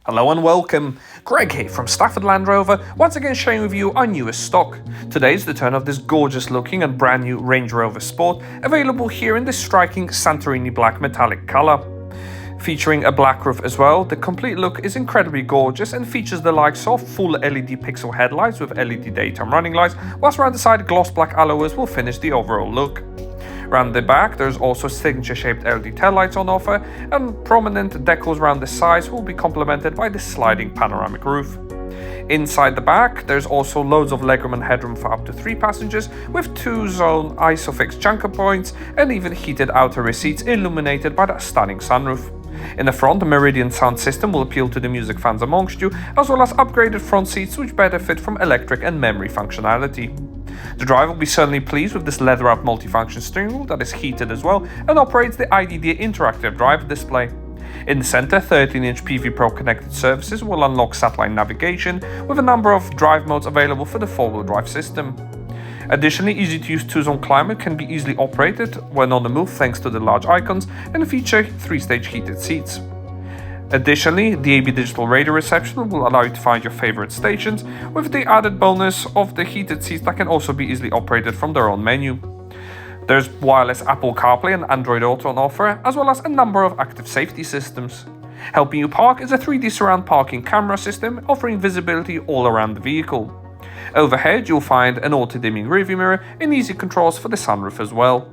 Hello and welcome, Greg here from Stafford Land Rover, once again sharing with you our newest stock. Today is the turn of this gorgeous looking and brand new Range Rover Sport, available here in this striking Santorini black metallic colour. Featuring a black roof as well, the complete look is incredibly gorgeous and features the likes of full LED pixel headlights with LED daytime running lights, whilst around the side gloss black alloys will finish the overall look. Around the back, there's also signature-shaped LED taillights on offer, and prominent decals around the sides will be complemented by this sliding panoramic roof. Inside the back, there's also loads of legroom and headroom for up to 3 passengers, with 2-zone ISOFIX junker points and even heated outer rear seats illuminated by that stunning sunroof. In the front, the Meridian sound system will appeal to the music fans amongst you, as well as upgraded front seats which benefit from electric and memory functionality. The driver will be certainly pleased with this leather-wrapped multifunction steering wheel that is heated as well and operates the IDD interactive driver display. In the center, 13-inch PV Pro connected surfaces will unlock satellite navigation with a number of drive modes available for the 4-wheel drive system. Additionally, easy-to-use 2-zone climate can be easily operated when on the move thanks to the large icons and feature 3-stage heated seats. Additionally, the DAB digital radio reception will allow you to find your favorite stations, with the added bonus of the heated seats that can also be easily operated from their own menu. There's wireless Apple CarPlay and Android Auto on offer, as well as a number of active safety systems. Helping you park is a 3D surround parking camera system offering visibility all around the vehicle. Overhead, you'll find an auto-dimming rearview mirror and easy controls for the sunroof as well.